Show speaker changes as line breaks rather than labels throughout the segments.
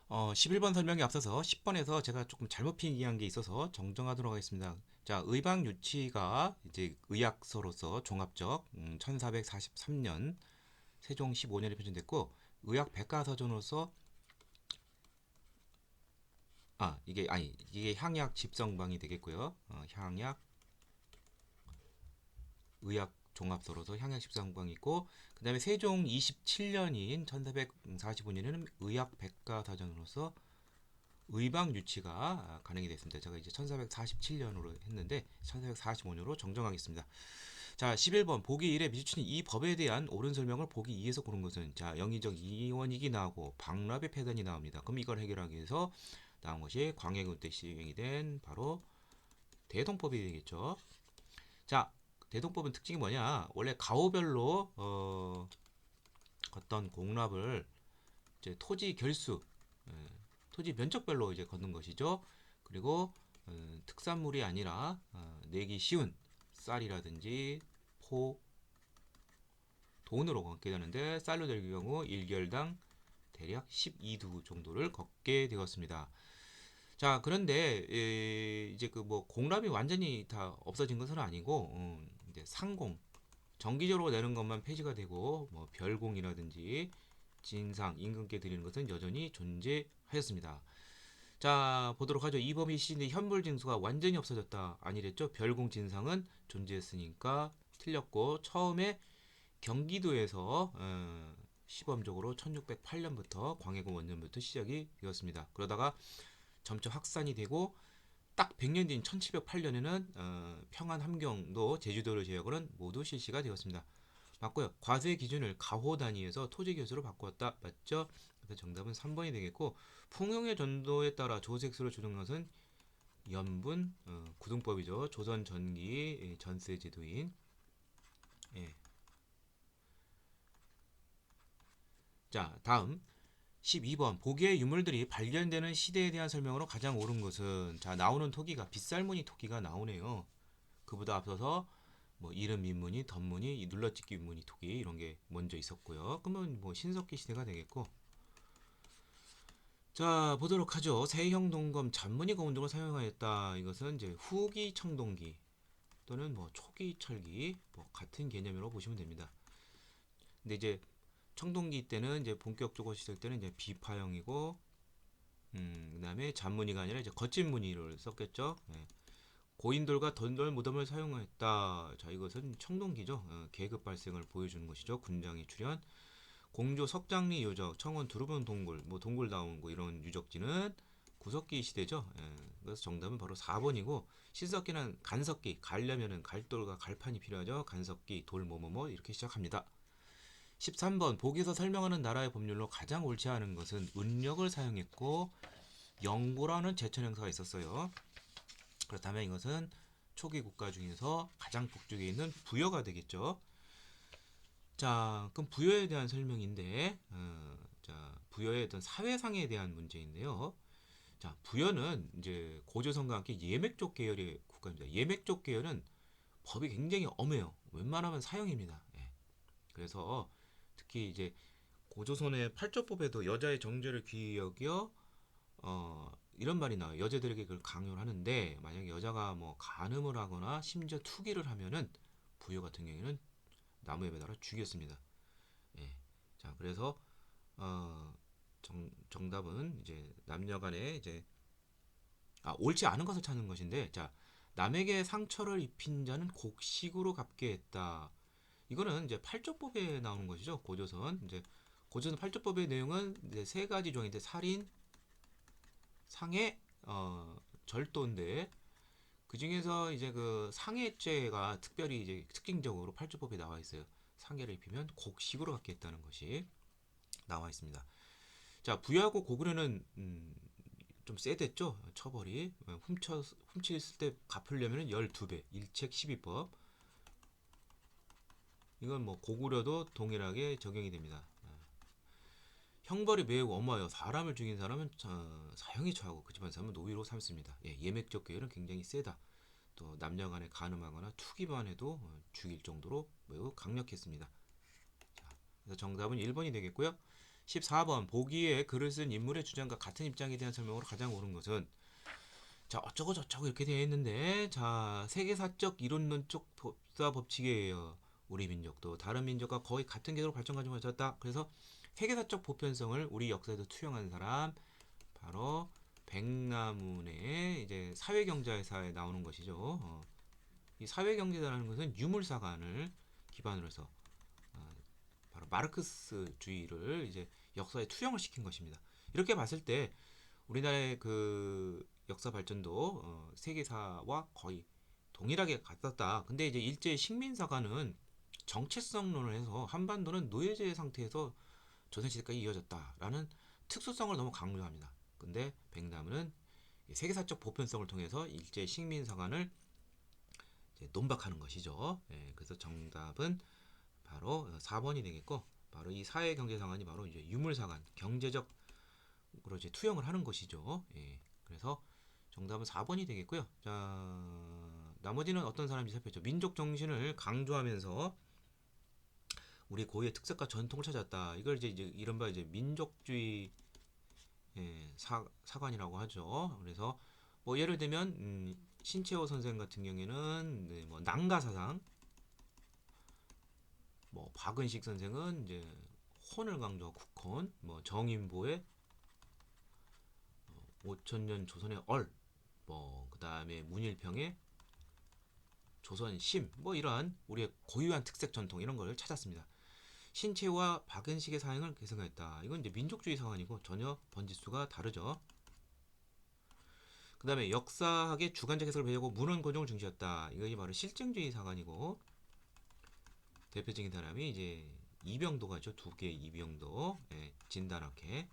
11번 설명에 앞서서 10번에서 제가 조금 잘못 필기한 게 있어서 정정하도록 하겠습니다. 자, 의방 유치가 이제 의학서로서 종합적 1443년 세종 15년에 표준됐고 의학 백과사전으로서 이게 향약 집성방이 되겠고요. 향약 의학 종합서로서 향약 집성방이 있고 그다음에 세종 27년인 1445년에는 의학 백과사전으로서 의방 유치가 가능이 됐습니다. 제가 이제 1447년으로 했는데 1445년으로 정정하겠습니다. 자, 11번 보기 1에 미주치는 이 법에 대한 옳은 설명을 보기 2에서 고른 것은 자, 영의적 이원익이 나오고 방랍의 폐단이 나옵니다. 그럼 이걸 해결하기 위해서 나온 것이 광해군 때 시행이 된 바로 대동법이 되겠죠. 자, 대동법은 특징이 뭐냐? 원래 가오별로 어떤 공납을 이제 토지 결수, 토지 면적별로 이제 걷는 것이죠. 그리고 특산물이 아니라 내기 쉬운 쌀이라든지 포, 돈으로 걷게 되는데 쌀로 될 경우 1결당 대략 12두 정도를 걷게 되었습니다. 자, 그런데 이제 그 뭐 공납이 완전히 다 없어진 것은 아니고 이제 상공 정기적으로 내는 것만 폐지가 되고 뭐 별공이라든지 진상 임금께 드리는 것은 여전히 존재하였습니다. 자, 보도록 하죠. 이 법이 시인데 현물징수가 완전히 없어졌다. 아니랬죠? 별공 진상은 존재했으니까 틀렸고 처음에 경기도에서 시범적으로 1608년부터 광해군 원년부터 시작이 되었습니다. 그러다가 점차 확산이 되고 딱 100년 뒤인 1708년에는 평안 함경도 제주도를 제외하고는 모두 실시가 되었습니다. 맞고요. 과세 기준을 가호 단위에서 토지 교수로 바꾸었다. 맞죠? 그래서 정답은 3번이 되겠고 풍용의 전도에 따라 조색수를 조정한 것은 연분 구등법이죠. 조선 전기 전세 제도인. 예. 자, 다음 12번 보기의 유물들이 발견되는 시대에 대한 설명으로 가장 옳은 것은 자, 나오는 토기가 빗살무늬 토기가 나오네요. 그보다 앞서서 뭐 이름 민무늬, 덧무늬, 눌러찍기 윤무늬 토기 이런 게 먼저 있었고요. 그러면 뭐 신석기 시대가 되겠고 자, 보도록 하죠. 세형 동검 잔무늬 검은등을 사용하였다. 이것은 이제 후기 청동기 또는 뭐 초기 철기 뭐 같은 개념으로 보시면 됩니다. 근데 이제 청동기 때는 이제 본격적으로 시작 때는 이제 비파형이고 그다음에 잔무늬가 아니라 이제 거친 무늬를 썼겠죠. 예. 고인돌과 던돌 무덤을 사용했다. 자, 이것은 청동기죠. 계급 발생을 보여주는 것이죠. 군장의 출현. 공조 석장리 요적, 청원 두루번 동굴, 뭐 동굴 나온 거 이런 유적지는 구석기 시대죠. 예, 그래서 정답은 바로 4번이고 신석기는 간석기, 가려면은 갈돌과 갈판이 필요하죠. 간석기, 돌 뭐뭐뭐 이렇게 시작합니다. 13번 보기에서 설명하는 나라의 법률로 가장 옳지 않은 것은 은력을 사용했고 영고라는 제천 행사가 있었어요. 그렇다면 이것은 초기 국가 중에서 가장 북쪽에 있는 부여가 되겠죠. 자, 그럼 부여에 대한 설명인데, 자, 부여의 어떤 사회상에 대한 문제인데요. 자, 부여는 이제 고조선과 함께 예맥족 계열의 국가입니다. 예맥족 계열은 법이 굉장히 엄해요. 웬만하면 사형입니다. 예. 그래서 특히 이제 고조선의 팔조법에도 여자의 정죄를 귀히 여겨 이런 말이 나와요. 여자들에게 그걸 강요를 하는데 만약에 여자가 뭐 간음을 하거나 심지어 투기를 하면은 부여 같은 경우에는 나무에 매달아 죽였습니다. 예. 자, 그래서 정답은 이제 남녀간에 이제 옳지 않은 것을 찾는 것인데, 자, 남에게 상처를 입힌 자는 곡식으로 갚게 했다. 이거는 이제 팔조법에 나오는 것이죠. 고조선 이제 고조선 팔조법의 내용은 이제 세 가지 조항인데 살인, 상해, 절도인데 그 중에서 이제 그 상해죄가 특별히 이제 특징적으로 팔조법에 나와 있어요. 상해를 입히면 곡식으로 갚게 했다는 것이 나와 있습니다. 자, 부여하고 고구려는 좀 세댔죠. 처벌이 훔쳤을 때 갚으려면 12배, 일책 12법. 이건 뭐 고구려도 동일하게 적용이 됩니다. 형벌이 매우 엄하여 사람을 죽인 사람은 사형에 처하고 그 집안 사람은 노위로 삼습니다. 예, 예맥적 계열은 굉장히 세다. 또 남녀간에 간음하거나 투기만 해도 죽일 정도로 매우 강력했습니다. 자, 그래서 정답은 1번이 되겠고요. 14번 보기에 글을 쓴 인물의 주장과 같은 입장에 대한 설명으로 가장 옳은 것은 자 어쩌고 저쩌고 이렇게 되어 있는데 자 세계사적 이론론적 법사 법칙에 의하여 우리 민족도 다른 민족과 거의 같은 궤도로 발전 과정을 거쳤다. 그래서 세계사적 보편성을 우리 역사에도 투영한 사람 바로 백나문의 이제 사회경제사에 나오는 것이죠. 이 사회경제사라는 것은 유물사관을 기반으로 해서 바로 마르크스주의를 이제 역사에 투영을 시킨 것입니다. 이렇게 봤을 때 우리나라의 그 역사 발전도 세계사와 거의 동일하게 갔었다. 근데 이제 일제 식민사관은 정체성론을 해서 한반도는 노예제 상태에서 조선시대까지 이어졌다라는 특수성을 너무 강조합니다. 근데 백남은 세계사적 보편성을 통해서 일제 식민사관을 논박하는 것이죠. 예, 그래서 정답은 바로 4번이 되겠고, 바로 이 사회경제상관이 바로 이제 유물상관, 경제적으로 이제 투영을 하는 것이죠. 예, 그래서 정답은 4번이 되겠고요. 자, 나머지는 어떤 사람인지 살펴보죠. 민족 정신을 강조하면서 우리 고유의 특색과 전통을 찾았다. 이걸 이제 이른바 이제 민족주의 사관이라고 하죠. 그래서 뭐 예를 들면 신채호 선생 같은 경우에는 네, 뭐 난가사상, 뭐 박은식 선생은 이제 혼을 강조하고 국혼, 뭐 정인보의 5천년 조선의 얼, 뭐 그다음에 문일평의 조선심, 뭐 이러한 우리의 고유한 특색 전통 이런 걸 찾았습니다. 신채와 박은식의 사행을 계승했다. 이건 이제 민족주의 사관이고 전혀 번지수가 다르죠. 그 다음에 역사학의 주관적 해석을 배우고 문헌 고정을 중시했다. 이것이 바로 실증주의 사관이고 대표적인 사람이 이제 이병도가 있죠. 두 개의 이병도, 진단학회.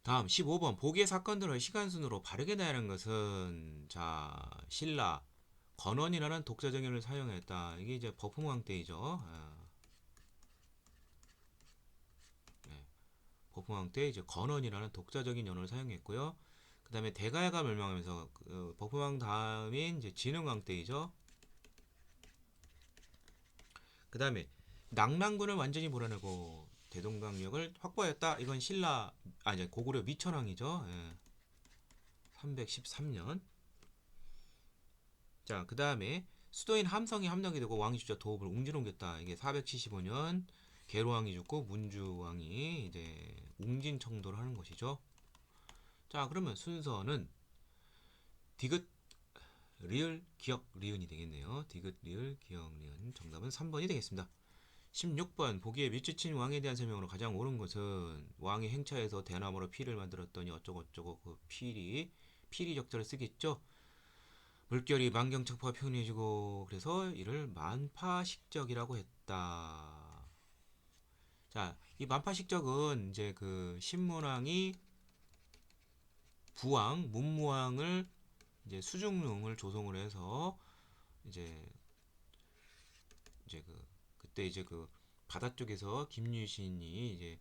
다음 15번 보기의 사건들을 시간순으로 바르게 나열하는 것은 자 신라 건원이라는 독자정연을 사용했다. 이게 이제 버풍왕 때이죠. 버풍왕 때 이제 건원이라는 독자적인 연호를 사용했고요. 그 다음에 대가야가 멸망하면서 버풍왕 다음인 이제 진흥왕 때이죠. 그 다음에 낙랑군을 완전히 몰아내고 대동강력을 확보하였다. 이건 신라 아니 고구려 미천왕이죠. 313년. 자, 그 다음에 수도인 함성이 함락이 되고 왕이 주자 도읍을 웅지로 옮겼다. 이게 475년 계로왕이 죽고 문주왕이 이제 웅진 청도를 하는 것이죠. 자, 그러면 순서는 디귿, 리을, 기역, 리은이 되겠네요. 디귿, 리을, 기역, 리은. 정답은 3번이 되겠습니다. 16번 보기에 밑주친 왕에 대한 설명으로 가장 옳은 것은 왕이 행차에서 대나무로 피를 만들었더니 어쩌고저쩌고 그 피리 적절을 쓰겠죠. 물결이 만경척파가 표현해주고 그래서 이를 만파식적이라고 했다. 자, 이 만파식적은 이제 그 신문왕이 부왕, 문무왕을 이제 수중릉을 조성을 해서 이제 그때 이제 그 바다 쪽에서 김유신이 이제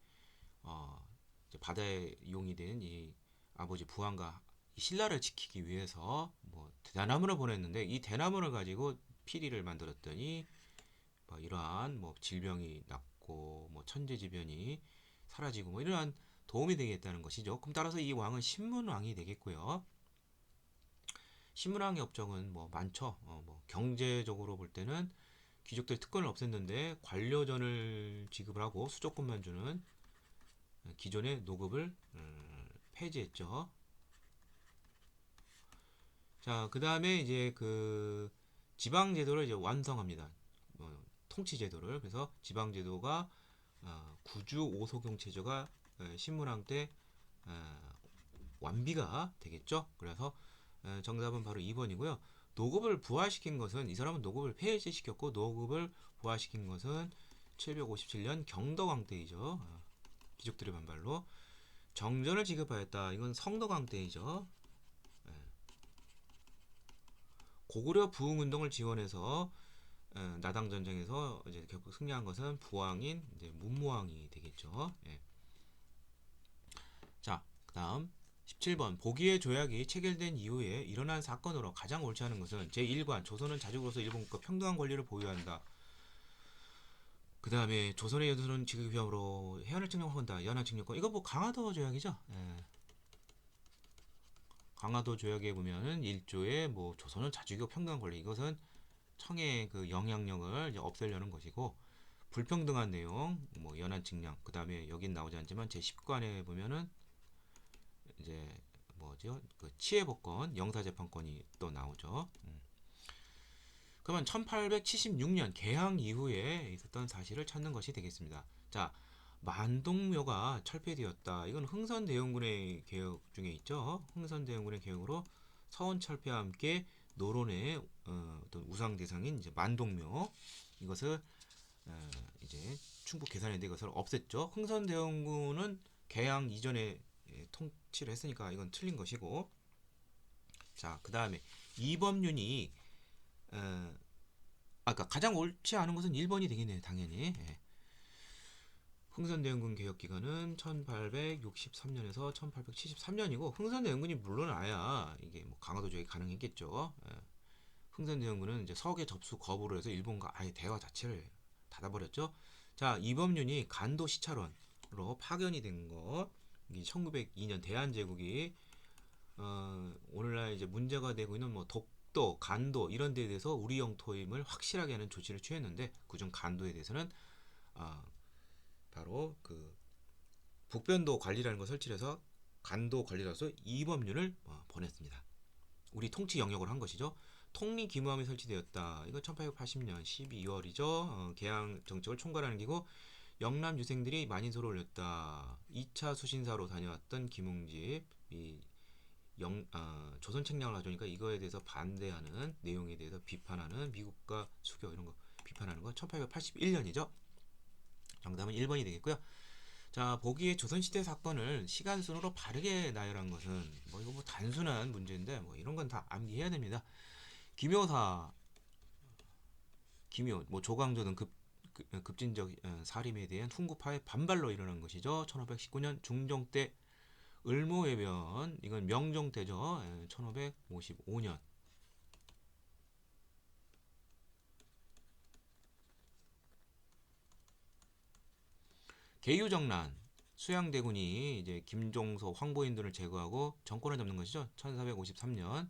바다에 이용이 된 이 아버지 부왕과 이 신라를 지키기 위해서 뭐 대나무를 보냈는데 이 대나무를 가지고 피리를 만들었더니 뭐 이러한 뭐 질병이 낫고 뭐 천재지변이 사라지고 뭐 이러한 도움이 되겠다는 것이죠. 그럼 따라서 이 왕은 신문왕이 되겠고요. 신문왕의 업적은 뭐 많죠. 뭐 경제적으로 볼 때는 귀족들의 특권을 없앴는데 관료전을 지급을 하고 수족권만 주는 기존의 노급을 폐지했죠. 자, 그 다음에 이제 그 지방 제도를 이제 완성합니다. 통치 제도를. 그래서 지방 제도가 구주 오소경 체제가 신문왕 때 완비가 되겠죠. 그래서 정답은 바로 2번이고요. 노급을 부활시킨 것은 이 사람은 노급을 폐지시켰고 노급을 부활시킨 것은 757년 경덕왕 때이죠. 귀족들의 반발로 정전을 지급하였다. 이건 성덕왕 때이죠. 고구려 부흥운동을 지원해서 나당 전쟁에서 이제 결국 승리한 것은 부왕인 이제 문무왕이 되겠죠. 자, 그다음 17번 보기의 조약이 체결된 이후에 일어난 사건으로 가장 옳지 않은 것은 제1관 조선은 자주로서 일본과 평등한 권리를 보유한다. 그 다음에 조선의 여도는 지극히 위험으로 해안을 측량한다. 연안 측량권 이거 뭐 강화도 조약이죠. 예. 강화도 조약에 보면은 1조에 뭐 조선은 자주이고 평등한 권리 이것은 청의 그 영향력을 이제 없애려는 것이고 불평등한 내용 뭐 연안 측량 그 다음에 여긴 나오지 않지만 제10관에 보면은 이제 뭐죠 그 치해복권 영사재판권이 또 나오죠. 그러면 1876년 개항 이후에 있었던 사실을 찾는 것이 되겠습니다. 자, 만동묘가 철폐되었다. 이건 흥선대원군의 개혁 중에 있죠. 흥선대원군의 개혁으로 서원철폐와 함께 노론의 어떤 우상 대상인 이제 만동묘 이것을 이제 충북 계산인데 이것을 없앴죠. 흥선대원군은 개항 이전에 통치를 했으니까 이건 틀린 것이고, 자, 그 다음에 이범윤이 그러니까 가장 옳지 않은 것은 1번이 되겠네요. 당연히. 예. 흥선대원군 개혁기간은 1863년에서 1873년이고 흥선대원군이 물러나야 이게 뭐 강화도 조약이 가능했겠죠. 예. 흥선대원군은 이제 서계 접수 거부를 해서 일본과 아예 대화 자체를 닫아버렸죠. 자, 이범윤이 간도 시찰원으로 파견이 된 거. 1902년 대한제국이 오늘날 이제 문제가 되고 있는 뭐 독도, 간도 이런 데에 대해서 우리 영토임을 확실하게 하는 조치를 취했는데 그중 간도에 대해서는 바로 그 북변도 관리라는 걸 설치해서 간도 관리라서 이범윤을 보냈습니다. 우리 통치 영역을 한 것이죠. 통리기무함이 설치되었다. 이거 1880년 12월이죠. 개항 정책을 총괄하는 기고 영남 유생들이 만인소를 올렸다. 2차 수신사로 다녀왔던 김웅집 조선 책량을 가져오니까 이거에 대해서 반대하는 내용에 대해서 비판하는 미국과 수교 이런 거 비판하는 거 1881년이죠. 정답은 1번이 되겠고요. 자, 보기에 조선시대 사건을 시간순으로 바르게 나열한 것은 뭐 이거 뭐 단순한 문제인데 뭐 이런 건 다 암기해야 됩니다. 기묘사, 기묘, 뭐 조광조 등 급진적 사림에 대한 훈구파의 반발로 일어난 것이죠. 1519년 중종 때 을모해변 이건 명종 때죠. 1555년. 계유정난 수양대군이 이제 김종서 황보인들을 제거하고 정권을 잡는 것이죠. 1453년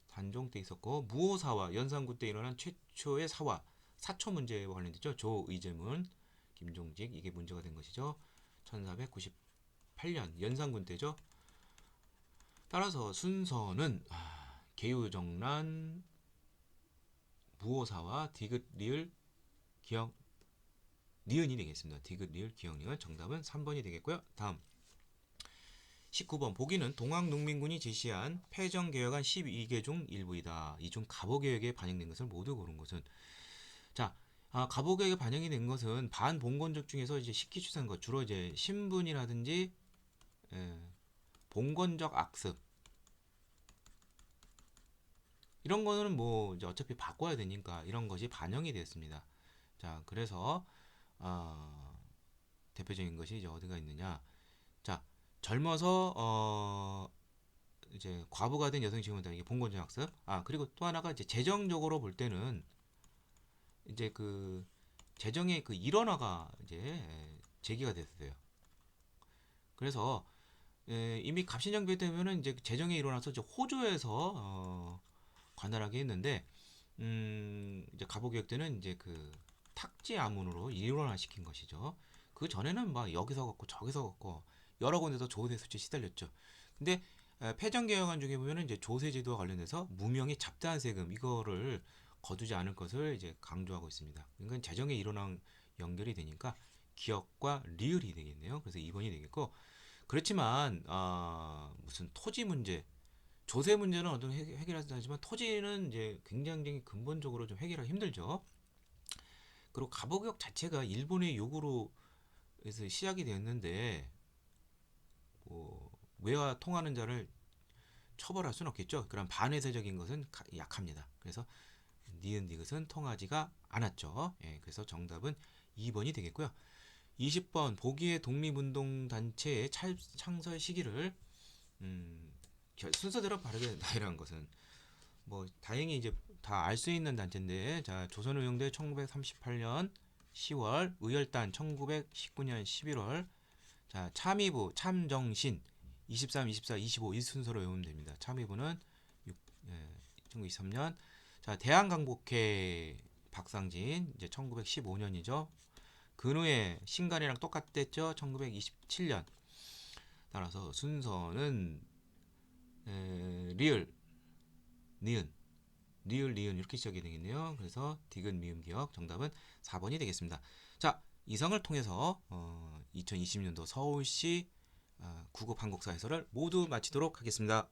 단종 때 있었고 무오사화 연산군 때 일어난 최초의 사화 사초 문제와 관련됐죠. 조의제문 김종직 이게 문제가 된 것이죠. 1498년 연산군 때죠. 따라서 순서는 계유정난 무오사와 디귿 리을 기억 니은이 되겠습니다. 디귿 리을 기억 니은 정답은 3번이 되겠고요. 다음 19번 보기는 동학농민군이 제시한 패정개혁안 12개 중 일부이다. 이 중 갑오개혁에 반영된 것을 모두 고른 것은 자 갑오개혁에 반영이 된 것은 반봉건적 중에서 이제 식기 추산 것 주로 이제 신분이라든지 봉건적 악습 이런 거는 뭐 이제 어차피 바꿔야 되니까 이런 것이 반영이 됐습니다. 자 그래서 대표적인 것이 이제 어디가 있느냐. 자 젊어서 이제 과부가 된 여성이 지원한다. 이게 봉건적 학습. 그리고 또 하나가 이제 재정적으로 볼 때는 이제 그 재정의 그 일원화가 이제 제기가 됐어요. 그래서 이미 갑신정비 때문에는 이제 재정에 일어나서 이제 호조에서 관할하게 했는데 이제 갑오개혁 때는 이제 그 탁지 아문으로 일원화시킨 것이죠. 그 전에는 막 여기서 갖고 저기서 갖고 여러 군데서 조세 수치 시달렸죠. 근데 패정개혁안 중에 보면은 이제 조세제도와 관련해서 무명의 잡다한 세금 이거를 거두지 않을 것을 이제 강조하고 있습니다. 그러니까 재정에 일어난 연결이 되니까 기억과 리을이 되겠네요. 그래서 2번이 되겠고 그렇지만 무슨 토지 문제 조세 문제는 어떤 해결하지만 토지는 이제 굉장히 근본적으로 좀 해결하기 힘들죠. 그리고 갑오개혁 자체가 일본의 요구로 해서 시작이 됐는데 뭐 외화 통하는 자를 처벌할 수는 없겠죠. 그럼 반회세적인 것은 약합니다. 그래서 니은 디귿은 통하지가 않았죠. 그래서 정답은 2번이 되겠고요. 20번 보기의 독립운동 단체의 창설 시기를 순서대로 바르게 된다이라는 것은 뭐 다행히 이제 다 알 수 있는 단체인데, 자 조선의용대 1938년 10월, 의열단 1919년 11월, 자 참의부 참정신 23, 24, 25 이 순서로 외우면 됩니다. 참의부는 1923년, 자 대한강복회 박상진 이제 1915년이죠. 근후에 신간이랑 똑같댔죠. 1927년. 따라서 순서는 리을, 니은, 리을, 니은 이렇게 시작이 되겠네요. 그래서 디귿, 미음, 기억 정답은 4번이 되겠습니다. 자, 이상을 통해서 2020년도 서울시 국어 한국사 해설을 모두 마치도록 하겠습니다.